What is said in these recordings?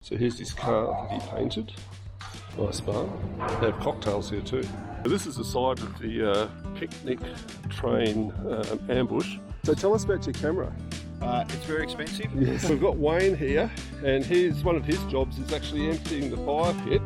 So here's this car that he painted. Nice bar. They have cocktails here too. This is the side of the picnic train ambush. So tell us about your camera. It's very expensive. Yes, we've got Wayne here, and here's one of his jobs is actually emptying the fire pit.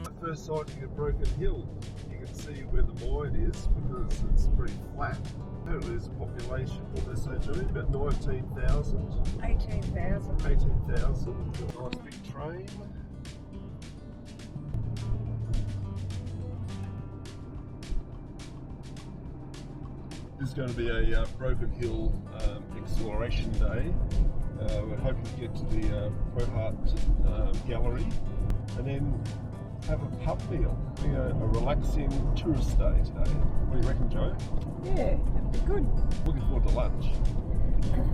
The first sighting of Broken Hill, you can see where the mine is because it's pretty flat. Apparently there's a population, what they say, Julie, about 19,000? 18,000. 18,000. Nice big train. This is going to be a Broken Hill exploration day. We're hoping to get to the Pro Hart Gallery and then have a pub meal, a relaxing tourist day today. What do you reckon, Joe? Yeah, that'd be good. Looking forward to lunch.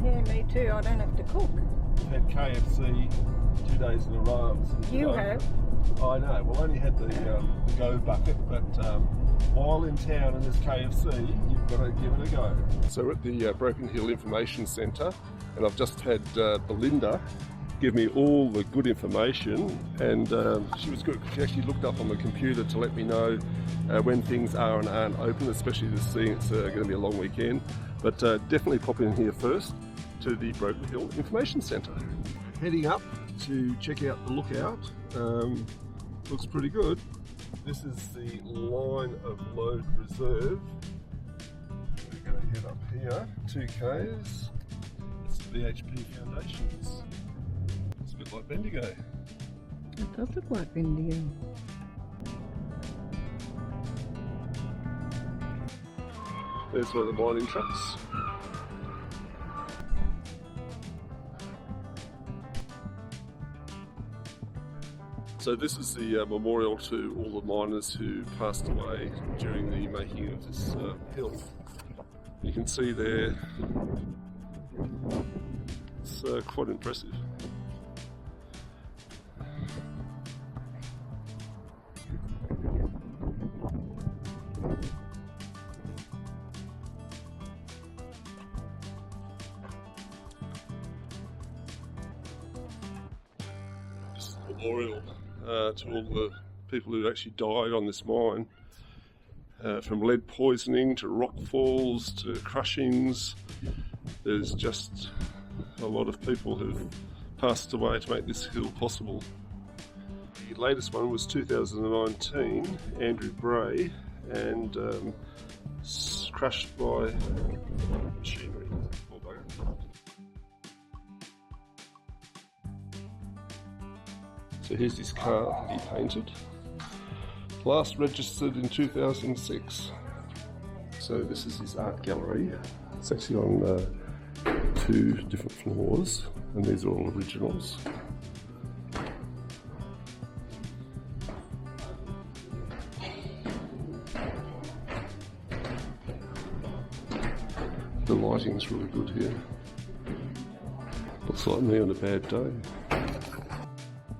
Yeah, me too. I don't have to cook. We've had KFC 2 days in a row. You have? I know. We'll only had the go bucket, but while in town in this KFC, you've got to give it a go. So we're at the Broken Hill Information Centre, and I've just had Belinda give me all the good information, and she was good. She actually looked up on the computer to let me know when things are and aren't open, especially this seeing it's going to be a long weekend. But definitely pop in here first to the Broken Hill Information Centre. Heading up to check out the lookout. Looks pretty good. This is the line of load reserve. We're going to head up here, 2 k's. It's the BHP Foundations. It's a bit like Bendigo. It does look like Bendigo. There's one of the mining trucks. So this is the memorial to all the miners who passed away during the making of this hill. You can see there, it's quite impressive. This is a memorial to all the people who actually died on this mine, from lead poisoning to rock falls to crushings. There's just a lot of people who've passed away to make this hill possible. The latest one was 2019, Andrew Bray, and crushed by machinery. So here's his car that he painted. Last registered in 2006. So this is his art gallery. It's actually on 2 different floors, and these are all originals. The lighting's really good here. Looks like me on a bad day.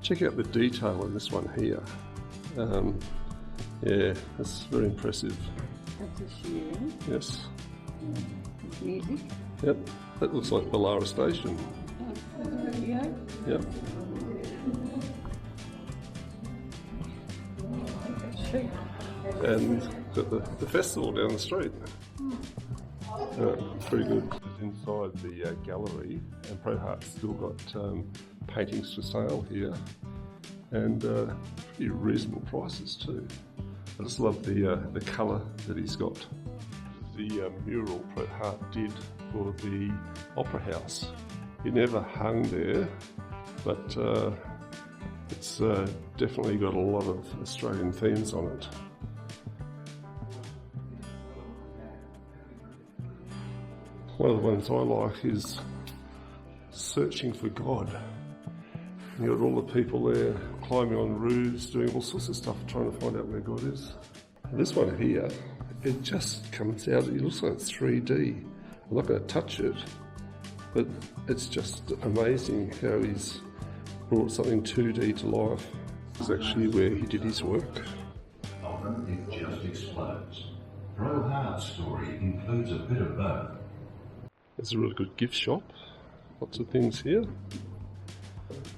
Check out the detail in this one here. Yeah, it's very impressive. That's a shearing. Yes. Music. Yep, that looks like Ballara Station. Yeah. Yep. And got the festival down the street. Pretty good. Inside the gallery, and Pro Hart's still got paintings for sale here, and pretty reasonable prices too. I just love the colour that he's got. The mural Pro Hart did for the Opera House. It never hung there, but it's definitely got a lot of Australian themes on it. One of the ones I like is Searching for God. You got all the people there climbing on roofs, doing all sorts of stuff, trying to find out where God is. And this one here, it just comes out, it looks like 3D. I'm not going to touch it, but it's just amazing how he's brought something 2D to life. This is actually where he did his work. Often it just explodes. Pro Hart's story includes a bit of both. There's a really good gift shop. Lots of things here.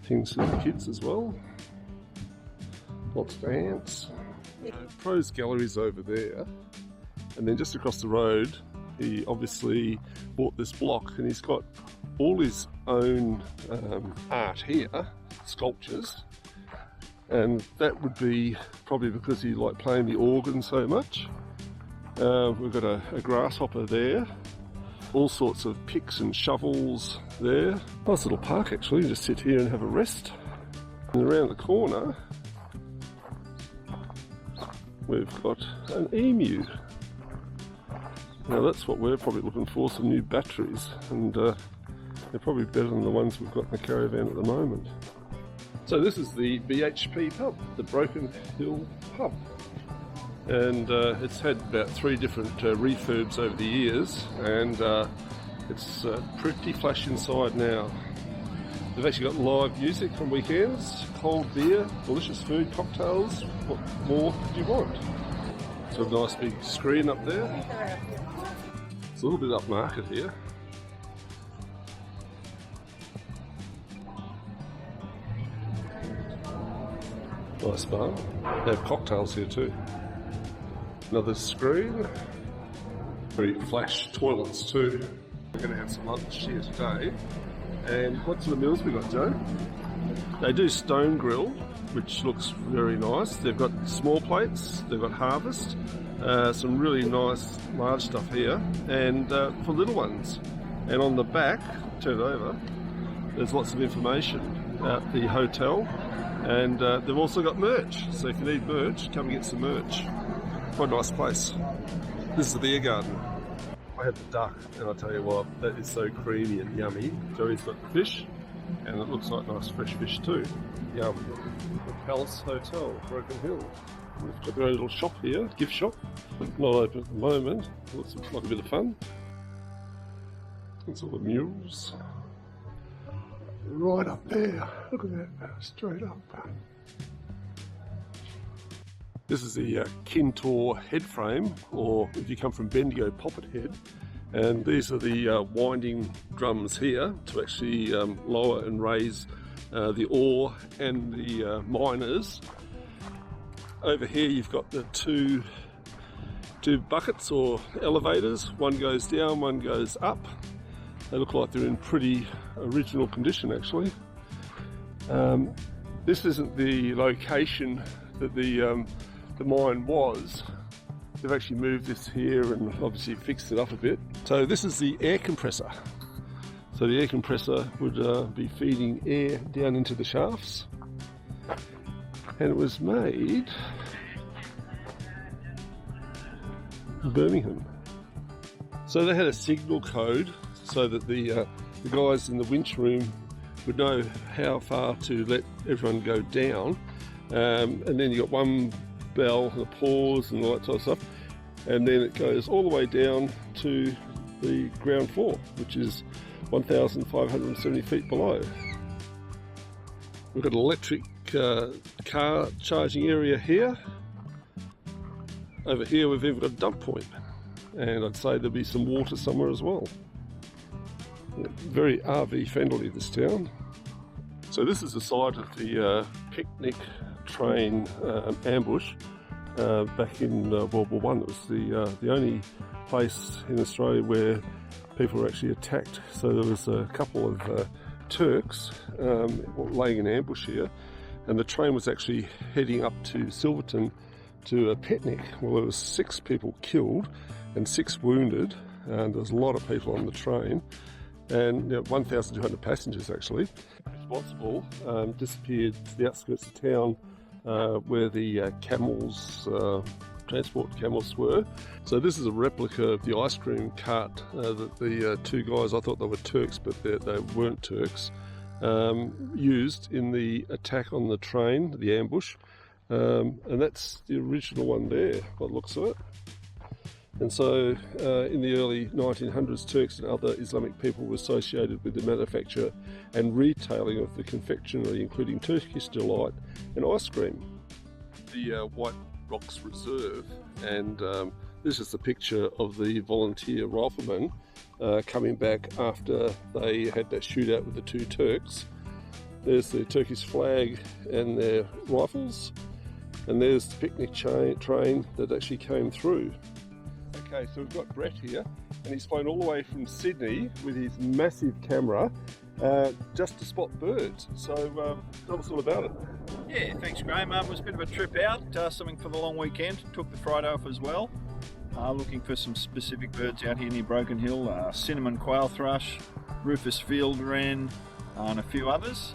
Things for the kids as well. Lots of ants. Pro's gallery's over there. And then just across the road, he obviously bought this block and he's got all his own art here, sculptures. And that would be probably because he liked playing the organ so much. We've got a grasshopper there. All sorts of picks and shovels there. Nice little park actually, you just sit here and have a rest. And around the corner, we've got an emu. Now that's what we're probably looking for, some new batteries. And they're probably better than the ones we've got in the caravan at the moment. So this is the BHP pub, the Broken Hill pub. And it's had about 3 different refurbs over the years, and it's pretty flash inside now. They've actually got live music on weekends, cold beer, delicious food, cocktails. What more do you want? So a nice big screen up there. It's a little bit upmarket here. Nice bar. They have cocktails here too. Another screen. Very flash toilets too. We're going to have some lunch here today. And what sort of meals we got, Joe? They do stone grill, which looks very nice. They've got small plates, they've got harvest, some really nice large stuff here, and for little ones. And on the back, turn it over, there's lots of information about the hotel. And they've also got merch, so if you need merch, come and get some merch. Quite a nice place. This is the beer garden. I had the duck, and I'll tell you what, that is so creamy and yummy. Joey's got the fish, and it looks like nice fresh fish too. Yum. The Palace Hotel, Broken Hill. We've got their own little shop here, gift shop. Not open at the moment. Looks like a bit of fun. It's all the mules. Right up there. Look at that, straight up. This is the Kintor head frame, or if you come from Bendigo, poppet head. And these are the winding drums here to actually lower and raise the ore and the miners. Over here you've got the two buckets or elevators. One goes down, one goes up. They look like they're in pretty original condition actually. This isn't the location that the mine was. They've actually moved this here and obviously fixed it up a bit. So this is the air compressor. So the air compressor would be feeding air down into the shafts. And it was made in Birmingham. So they had a signal code so that the guys in the winch room would know how far to let everyone go down. And then you got one bell and a pause and all that sort of stuff. And then it goes all the way down to the ground floor, which is 1,570 feet below. We've got an electric car charging area here. Over here we've even got a dump point. And I'd say there'll be some water somewhere as well. Very RV friendly, this town. So this is the site of the picnic train ambush back in World War I. It was the only place in Australia where people were actually attacked. So there was a couple of Turks laying an ambush here, and the train was actually heading up to Silverton to a picnic. Well, there was 6 people killed and 6 wounded, and there was a lot of people on the train. And 1,200 passengers actually. Responsible disappeared to the outskirts of town where the camels, transport camels were. So this is a replica of the ice cream cart that the 2 guys, I thought they were Turks, but they weren't Turks, used in the attack on the train, the ambush. And that's the original one there, by the looks of it. And so in the early 1900s, Turks and other Islamic people were associated with the manufacture and retailing of the confectionery, including Turkish Delight and ice cream. The White Rocks Reserve and This is a picture of the volunteer riflemen coming back after they had that shootout with the two Turks. There's the Turkish flag and their rifles, and there's the picnic train that actually came through. Okay, so we've got Brett here, and he's flown all the way from Sydney with his massive camera just to spot birds. So tell us all about it. Yeah, thanks Graham. It was a bit of a trip out, something for the long weekend. Took the Friday off as well. Looking for some specific birds out here near Broken Hill. Cinnamon quail thrush, rufous field wren, and a few others.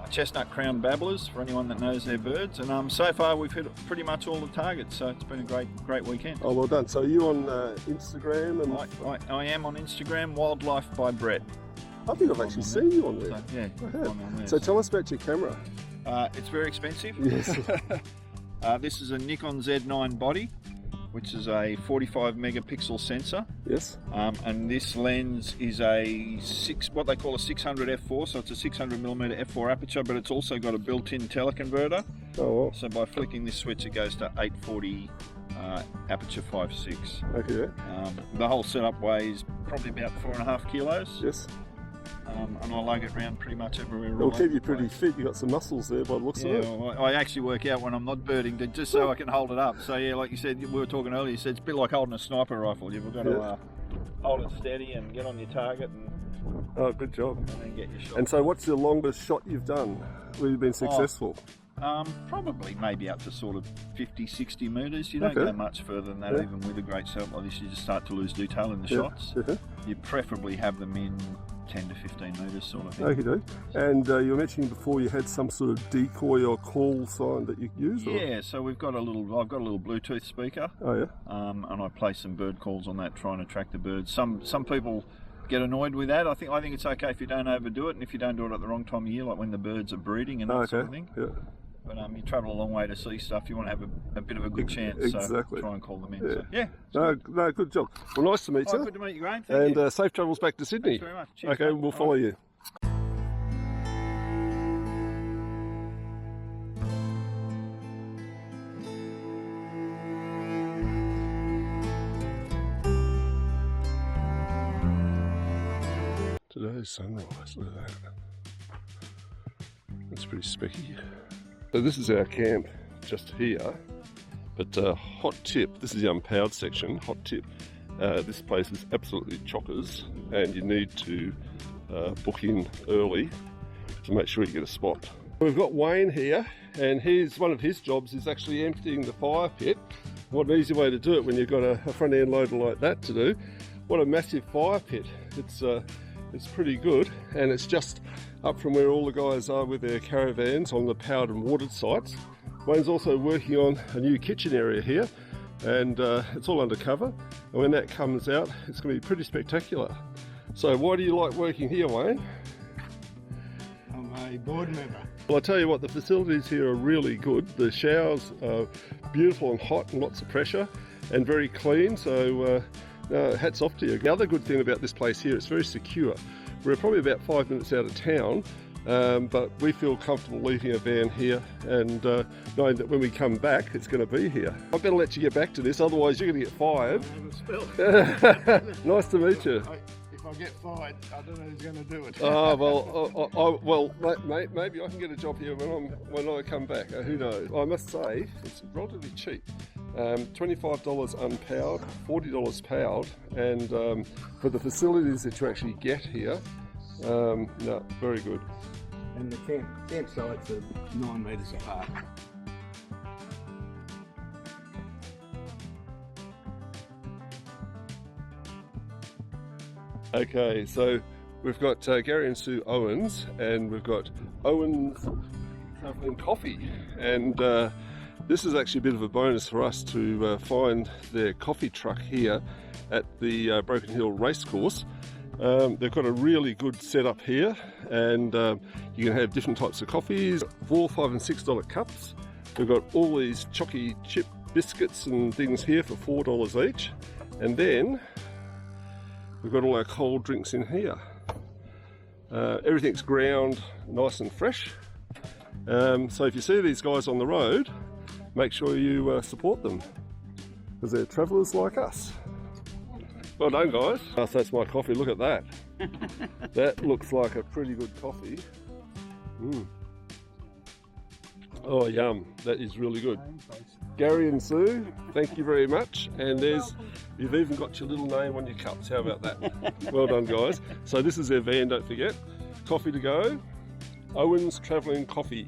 Chestnut crowned babblers for anyone that knows their birds, and so far we've hit pretty much all the targets, so it's been a great weekend. Oh, well done. So are you on Instagram? And I am on Instagram, Wildlife by Brett. I think I've actually seen you on there. So, yeah, I'm on there. So tell us about your camera. It's very expensive. Yes. This is a Nikon Z9 body, which is a 45 megapixel sensor. Yes. And this lens is what they call a 600 f4, so it's a 600mm f4 aperture, but it's also got a built-in teleconverter. Oh, wow. So by flicking this switch, it goes to 840 aperture 5.6. Okay. The whole setup weighs probably about 4.5 kilos. Yes. And I lug it around pretty much everywhere. It'll keep you pretty fit. You've got some muscles there by the looks of it. Well, I actually work out when I'm not birding just so I can hold it up. So yeah, like you said, we were talking earlier, you said it's a bit like holding a sniper rifle. You've got to hold it steady and get on your target and, good job. And then get your shot. And so what's the longest shot you've done where you've been successful? Probably maybe up to sort of 50-60 metres. You don't go much further than that, even with a great setup like this. You just start to lose detail in the shots. You preferably have them in 10 to 15 metres sort of thing. Okay, do. And you were mentioning before you had some sort of decoy or call sign that you use? Yeah, so I've got a little Bluetooth speaker. Oh yeah. And I play some bird calls on that, trying to attract the birds. Some people get annoyed with that. I think it's okay if you don't overdo it, and if you don't do it at the wrong time of year, like when the birds are breeding and that sort of thing. Yeah. But you travel a long way to see stuff. You want to have a bit of a good chance. Exactly. So try and call them in. Yeah. So, No, good job. Well, nice to meet you. Good to meet you, Graham. Thank you. And safe travels back to Sydney. Thanks very much. Cheers, okay, mate. we'll follow you. Today's sunrise, look at that. That's pretty specky. So this is our camp just here, but hot tip, this is the unpowered section, hot tip, this place is absolutely chockers and you need to book in early to make sure you get a spot. We've got Wayne here, and one of his jobs is actually emptying the fire pit. What an easy way to do it when you've got a front end loader like that to do. What a massive fire pit. It's pretty good, and it's just up from where all the guys are with their caravans on the powered and watered sites. Wayne's also working on a new kitchen area here, and it's all undercover, and when that comes out it's going to be pretty spectacular. So why do you like working here, Wayne? I'm a board member. Well, I tell you what, the facilities here are really good. The showers are beautiful and hot and lots of pressure and very clean, so hats off to you. The other good thing about this place here, it's very secure. We're probably about 5 minutes out of town, but we feel comfortable leaving a van here and knowing that when we come back, it's going to be here. I better let you get back to this, otherwise you're going to get fired. Nice to meet you. If I get fired, I don't know who's going to do it. Well, mate, maybe I can get a job here when I come back. Who knows? I must say, it's relatively cheap. $25 unpowered, $40 powered, and for the facilities that you actually get here, no, very good. And the campsites are 9 metres apart. Okay, so we've got Gary and Sue Owens, and we've got Owen's Travelling Coffee, and this is actually a bit of a bonus for us to find their coffee truck here at the Broken Hill Racecourse. They've got a really good setup here, and you can have different types of coffees, $4, $5 and $6 cups. We've got all these chocky chip biscuits and things here for $4 each, and then we've got all our cold drinks in here. Everything's ground nice and fresh, so if you see these guys on the road, make sure you support them. because they're travellers like us. Well done, guys. So that's my coffee. Look at that. That looks like a pretty good coffee. Oh, yum. That is really good. Gary and Sue, thank you very much. And you've even got your little name on your cups. How about that? Well done, guys. So this is their van, don't forget. Coffee to go. Owen's Travelling Coffee.